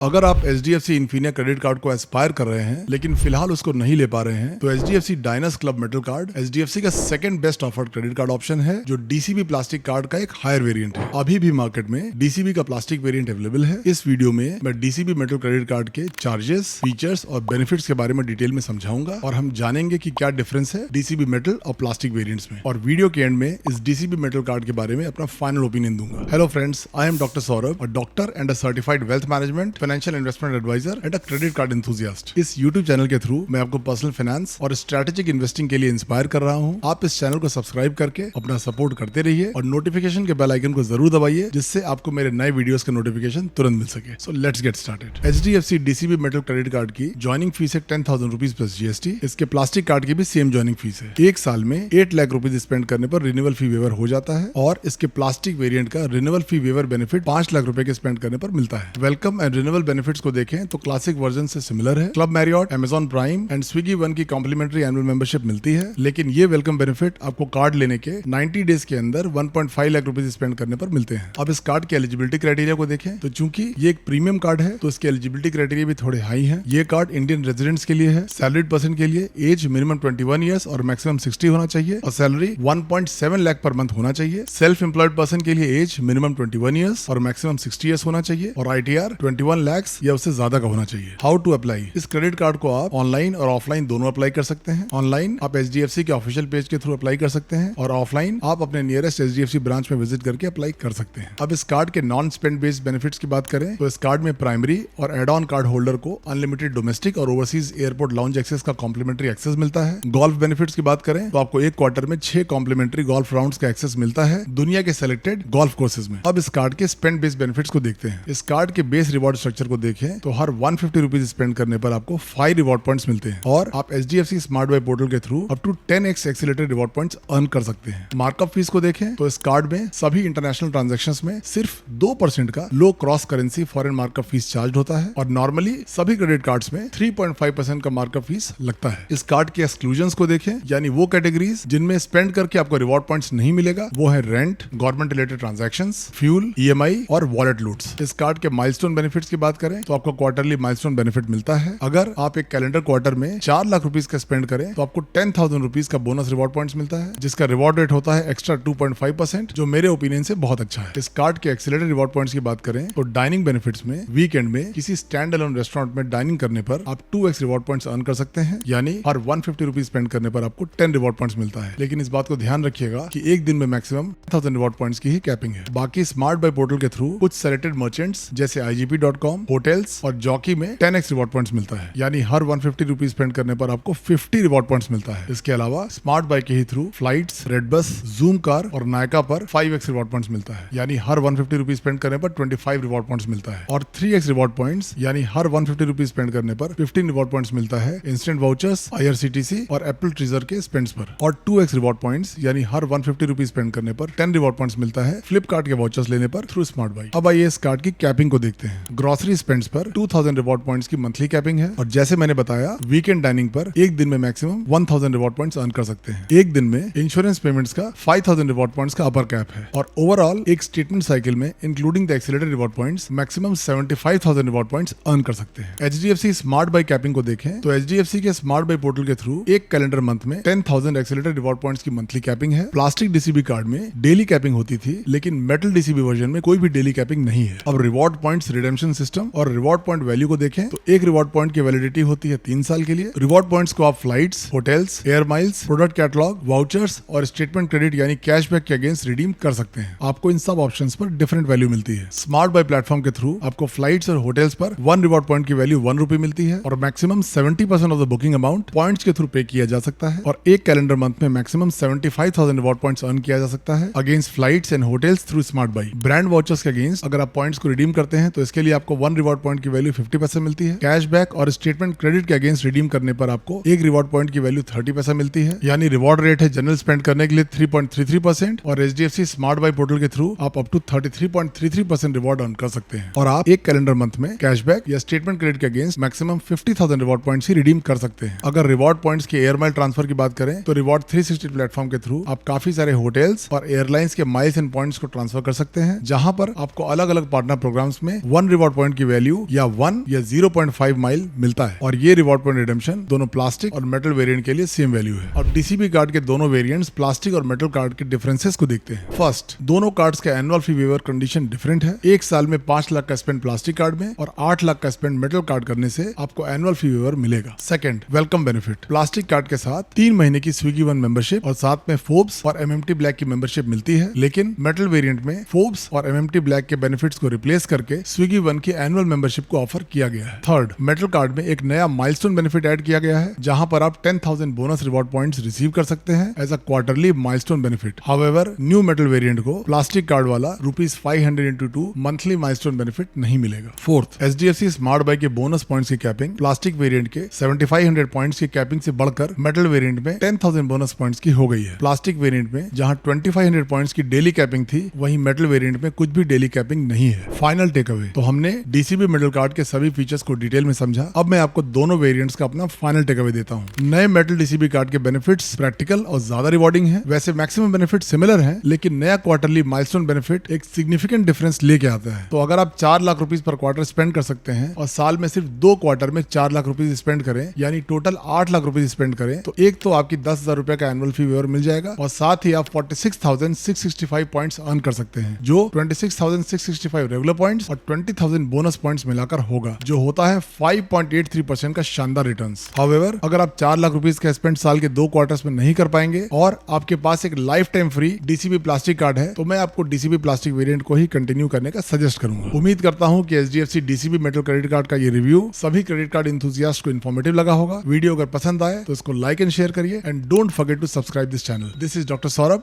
अगर आप HDFC Infinia credit card को एस्पायर कर रहे हैं लेकिन फिलहाल उसको नहीं ले पा रहे हैं तो HDFC Diners Club metal card HDFC का second best offered credit card option है जो DCB प्लास्टिक कार्ड का एक हायर वेरिएंट है। अभी भी मार्केट में DCB का प्लास्टिक वेरिएंट अवेलेबल है। इस वीडियो में मैं DCB मेटल क्रेडिट कार्ड के चार्जेस, फीचर्स और बेनिफिट्स के बारे में डिटेल में समझाऊंगा और हम जानेंगे कि क्या डिफरेंस है DCB मेटल और प्लास्टिक वेरिएंट्स में, और वीडियो के एंड में इस DCB मेटल कार्ड के बारे में अपना फाइनल ओपिनियन दूंगा। Hello friends, I am doctor Saurabh, a doctor and a certified wealth management, financial investment adviser and a credit card enthusiast. इस YouTube चैनल के थ्रू मैं आपको पर्सनल फाइनेंस और स्ट्रेटेजिक इन्वेस्टिंग के लिए इंस्पायर कर रहा हूं। आप इस चैनल को सब्सक्राइब करके अपना सपोर्ट करते रहिए और नोटिफिकेशन के बेल आइकन को जरूर दबाइए जिससे आपको मेरे नए वीडियोस का नोटिफिकेशन तुरंत मिल सके। So let's get started. HDFC DCB metal credit card की ज्वाइनिंग फीस है 10,000 रुपीज प्लस GST। इसके प्लास्टिक कार्ड की भी सेम ज्वाइनिंग फीस है। एक साल में 8 लाख रुपीज स्पेंड करने पर रिन्यूअल फी वेवर हो जाता है और इसके प्लास्टिक वेरिएंट का renewal fee waiver benefit 5 lakh रुपए के स्पेंड करने पर मिलता है। वेलकम एंड रिन्यूअल बेनिफिट्स को देखें तो क्लासिक वर्जन से सिमिलर है। Club Marriott, Amazon prime and Swiggy one की कॉम्प्लीमेंट्री एनुअल मेंबरशिप मिलती है, लेकिन ये वेलकम बेनिफिट आपको कार्ड लेने के 90 डेज के अंदर 1.5 लाख रुपीज स्पेंड करने पर मिलते हैं। अब इस कार्ड के एलिजिबिलिटी क्राइटेरिया को देखें तो चूंकि ये एक प्रीमियम कार्ड है तो इसके एलिजिबिलिटी क्राइटेरिया भी थोड़े हाई हैं। ये कार्ड इंडियन रेजिडेंट्स के लिए है, सैलरीड पर्सन के लिए एज मिनिमम 21 ईयर्स और मैक्सिमम 60 होना चाहिए और सैलरी 1.7 लाख पर मंथ होना चाहिए। सेल्फ एम्प्लॉयड पर्सन के लिए एज मिनिमम 21 ईयर्स और मैक्सिमम 60 ईयर्स होना चाहिए और ITR 21 लाख या उससे ज्यादा का होना चाहिए। How to apply? इस क्रेडिट कार्ड को आप ऑनलाइन और ऑफलाइन दोनों अप्लाई कर सकते हैं। ऑनलाइन आप HDFC के ऑफिशियल पेज के थ्रू अप्लाई कर सकते हैं और ऑफलाइन आप अपने नियरेस्ट HDFC ब्रांच में विजिट करके अप्लाई कर सकते हैं। अब इस कार्ड के नॉन स्पेंड बेस्ड बेनिफिट्स की बात करें तो इस कार्ड में प्राइमरी और एड ऑन कार्ड होल्डर को अनलिमिटेड डोमेस्टिक और ओवरसीज एयरपोर्ट लाउंज एक्सेस का कॉम्प्लीमेंट्री एक्सेस मिलता है। गोल्फ बेनिफिट्स की बात करें तो आपको एक क्वार्टर में 6 कॉम्प्लीमेंट्री गोल्फ राउंड्स का एक्सेस मिलता है दुनिया के सेलेक्टेड गोल्फ कोर्सेज में। अब इस कार्ड के स्पेंड बेस्ड बेनिफिट्स को देखते हैं। इस कार्ड के बेस रिवॉर्ड स्ट्रक्चर को देखें तो हर 150 रुपीज स्पेंड करने पर आपको 5 रिवॉर्ड पॉइंट्स मिलते हैं और आप HDFC स्मार्ट बाय पोर्टल के through up to 10x accelerated reward points earn कर सकते हैं। मार्कअप फीस को देखें तो इस कार्ड में सभी इंटरनेशनल ट्रांजैक्शंस में सिर्फ 2% का low cross currency foreign markup fee charge होता है और नॉर्मली सभी क्रेडिट कार्ड्स में 3.5% का मार्कअप फीस लगता है। इस कार्ड के एक्सक्लूजन्स को देखें, यानी वो कैटेगरीज जिनमें स्पेंड करके आपको रिवॉर्ड पॉइंट्स नहीं मिलेगा, वो है rent, government related transactions, fuel, EMI और वॉलेट लूट्स। इस कार्ड के माइलस्टोन बेनिफिट्स की बात करें तो आपको क्वार्टरली माइलस्टोन बेनिफिट मिलता है। अगर आप एक कैलेंडर क्वार्टर में 4 लाख रुपीज का स्पेंड करें तो आपको 10,000 रुपीज का बोनस रिवॉर्ड पॉइंट्स मिलता है जिसका रिवॉर्ड रेट होता है एक्स्ट्रा 2.5%, जो मेरे ओपिनियन से बहुत अच्छा है। इस कार्ड के एक्सीलरेटेड रिवॉर्ड पॉइंट्स की बात करें तो डाइनिंग बेनिफिट्स में वीकेंड में किसी स्टैंड अलोन रेस्टोरेंट में डाइनिंग करने पर आप 2x रिवॉर्ड पॉइंट्स अर्न कर सकते हैं, यानी हर 150 रुपीज स्पेंड करने पर आपको 10 रिवॉर्ड पॉइंट्स मिलता है। लेकिन इस बात को ध्यान रखिएगा कि एक दिन में मैक्सिमम 1000 रिवॉर्ड पॉइंट्स की ही कैपिंग है। बाकी स्मार्ट बाय पोर्टल के थ्रू कुछ सेलेक्टेड मर्चेंट्स जैसे IGP.com, होटल्स और जॉकी में 10x रिवॉर्ड पॉइंट्स मिलता है, यानी हर 150 रुपीज स्पेंड करने पर आपको 50 रिवॉर्ड पॉइंट्स मिलता है। इसके अलावा स्मार्ट बाय के ही through flights, Red Bus, Zoom Car और नायका पर 5x रिवॉर्ड पॉइंट्स मिलता है, यानी हर 150 रुपीज स्पेंड करने पर 25 रिवॉर्ड पॉइंट्स मिलता है और 3x रिवॉर्ड पॉइंट्स यानी हर 150 रुपीज स्पेंड करने पर 15 रिवॉर्ड पॉइंट्स मिलता है इंस्टेंट वाउचर्स, IRCTC और एप्पल ट्रीजर के स्पेंड्स पर, और 2x रिवॉर्ड पॉइंट्स यानी हर 150 रुपीज स्पेंड करने पर 10 रिवॉर्ड पॉइंट्स मिलता है फ्लिपकार्ट के वाउचर्स लेने पर थ्रू स्मार्ट बाय। अब आइए इस कार्ड की कैपिंग को देखते हैं। ग्रोसरी स्पेंड्स पर 2000 रिवॉर्ड पॉइंट्स की मंथली कैपिंग है और जैसे मैंने बताया वीकेंड डाइनिंग पर एक दिन में मैक्सिमम 1000 रिवॉर्ड पॉइंट्स अर्न कर सकते हैं। एक दिन में इंश्योरेंस पेमेंट्स का 5000 रिवॉर्ड पॉइंट्स का अपर कैप है और ओवरऑल एक स्टेटमेंट साइकिल में including the accelerated reward points maximum 75,000 reward points earn कर सकते हैं। HDFC स्मार्ट बाय कैपिंग को देखें तो HDFC के स्मार्ट बाय पोर्टल के थ्रू एक कैलेंडर मंथ में 10,000 एक्सीलरेटेड रिवॉर्ड पॉइंट्स की मंथली कैपिंग है। प्लास्टिक DCB कार्ड में डेली कैपिंग होती थी, लेकिन मेटल DCB वर्जन में कोई भी डेली कैपिंग नहीं है। अब रिवॉर्ड पॉइंट्स रिडेम्पशन सिस्टम और रिवॉर्ड पॉइंट वैल्यू को देखें तो एक रिवॉर्ड पॉइंट की वैलिडिटी होती है 3 साल के लिए। रिवॉर्ड पॉइंट्स को आप flights, hotels, air miles, product catalogue, vouchers और स्टेटमेंट क्रेडिट यानी कैशबैक के अगेंस्ट रिडीम कर सकते हैं। आपको इन सब ऑप्शंस पर डिफरेंट वैल्यू मिलती है। स्मार्ट बाय प्लेटफॉर्म के थ्रू आपको फ्लाइट्स और होटल्स पर 1 रिवॉर्ड पॉइंट की वैल्यू 1 रुपए मिलती है और maximum 70% of the booking amount points के थ्रू पे किया जा सकता है और एक कैलेंडर मंथ में मैक्सिमम 75,000 रिवॉर्ड पॉइंट्स अर्न किया जा सकता है against flights and hotels through smart bye. Brand vouchers के अगेंस्ट अगर आप पॉइंट्स को रिडीम करते हैं तो इसके लिए आपको 1 रिवॉर्ड पॉइंट की वैल्यू 50 पैसे मिलती है। कैशबैक और स्टेटमेंट क्रेडिट के अगेंस्ट रिडीम करने पर आपको एक रिवॉर्ड पॉइंट की वैल्यू 30 पैसा मिलती है, यानी रिवॉर्ड रेट है जनरल स्पेंड करने के लिए 3.33% और HDFC स्मार्ट बाय पोर्टल के थ्रू आप अप टू 33.33% रिवॉर्ड अर्न कर सकते हैं और आप एक कैलेंडर मंथ में कैशबैक या स्टेटमेंट क्रेडिट के अगेंस्ट मैक्सिमम 50,000 रिवॉर्ड पॉइंट्स ही रिडीम कर सकते हैं। अगर रिवॉर्ड पॉइंट्स के एयर माइल ट्रांसफर की बात करें तो रिवॉर्ड 360 प्लेटफॉर्म के थ्रू आप काफी सारे होटल्स और एयरलाइंस के माइल्स एंड पॉइंट्स को ट्रांसफर कर सकते हैं, जहां पर आपको अलग अलग पार्टनर प्रोग्राम्स में 1 रिवॉर्ड पॉइंट पॉइंट की वैल्यू या 1 या 0.5 माइल मिलता है। और ये रिवॉर्ड पॉइंट रिडेम्पशन दोनों प्लास्टिक और मेटल वेरिएंट के लिए सेम वैल्यू है। और डीसीबी कार्ड के दोनों वेरिएंट्स प्लास्टिक और मेटल कार्ड के डिफरेंसेस को देखते हैं। फर्स्ट, दोनों कार्ड्स का annual fee waiver condition different है। एक साल में 5 लाख का स्पेंड प्लास्टिक कार्ड में और 8 लाख का स्पेंड मेटल कार्ड करने से आपको एनुअल फी वेवर मिलेगा। Second, welcome benefit. Plastic card के साथ 3 महीने की स्विगी वन मेंबरशिप और साथ में फोर्ब्स और एमएमटी ब्लैक की मेंबरशिप मिलती है, लेकिन मेटल वेरिएंट में फोर्ब्स और एमएमटी ब्लैक के बेनिफिट्स को रिप्लेस करके स्विगी वन की एनुअल मेंबरशिप को ऑफर किया गया है। थर्ड, मेटल कार्ड में एक नया माइलस्टोन बेनिफिट ऐड किया गया है, जहां पर आप 10,000 बोनस रिवॉर्ड पॉइंट्स रिसीव कर सकते हैं as a quarterly milestone benefit. However, new metal variant को प्लास्टिक कार्ड वाला ₹500 मंथली माइलस्टोन बेनिफिट नहीं मिलेगा। फोर्थ, एचडीएफसी स्मार्ट बाई के बोनस पॉइंट्स की कैपिंग प्लास्टिक वेरिएंट के 7500 पॉइंट्स की कैपिंग से बढ़कर मेटल वेरिएंट में 10,000 बोनस पॉइंट्स की हो गई है। प्लास्टिक वेरिएंट में जहां 2500 पॉइंट्स की डेली कैपिंग थी, वहीं मेटल वेरिएंट में कुछ भी डेली कैपिंग नहीं है। फाइनल टेक अवे, तो हमने डीसीबी मेटल कार्ड के सभी फीचर्स को डिटेल में समझा। अब मैं आपको दोनों वेरिएंट्स का अपना फाइनल टेक अवे देता हूं। नए मेटल डीसीबी कार्ड के बेनिफिट्स प्रैक्टिकल और ज्यादा रिवॉर्डिंग है। वैसे मैक्सिमम बेनिफिट सिमिलर है, लेकिन नया क्वार्टरली माइलस्टोन बेनिफिट एक सिग्निफिकेंट डिफरेंस लेके आता है। तो अगर आप 4 लाख रुपीस पर क्वार्टर स्पेंड कर सकते हैं और साल में सिर्फ 2 क्वार्टर में 4 लाख रुपीस स्पेंड करें, यानी टोटल 8 लाख रुपीस स्पेंड करें, तो एक तो आपकी 10,000 रुपए का एनुअल फी वेवर मिल जाएगा और साथ ही आप 46,665 पॉइंट्स अर्न कर सकते हैं, जो 26,665 रेगुलर पॉइंट्स और 20,000 बोनस पॉइंट्स मिलाकर होगा, जो होता है 5.83% का शानदार रिटर्न्स। हाउएवर, अगर आप 4 लाख रुपीस का स्पेंड साल के 2 क्वार्टर्स में नहीं कर पाएंगे और आपके पास एक life time free DCB plastic card है, तो मैं आपको डीसीबी प्लास्टिक वेरिएंट को ही कंटिन्यू करने का सजेस्ट करूंगा। उम्मीद करता हूं कि HDFC DCB metal credit card का ये रिव्यू सभी क्रेडिट कार्ड एंथुसियास्ट को इन्फॉर्मेटिव लगा होगा। वीडियो अगर पसंद आए तो इसको लाइक एंड शेयर करिए and don't forget to subscribe this channel. This is doctor Saurabh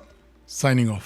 signing of.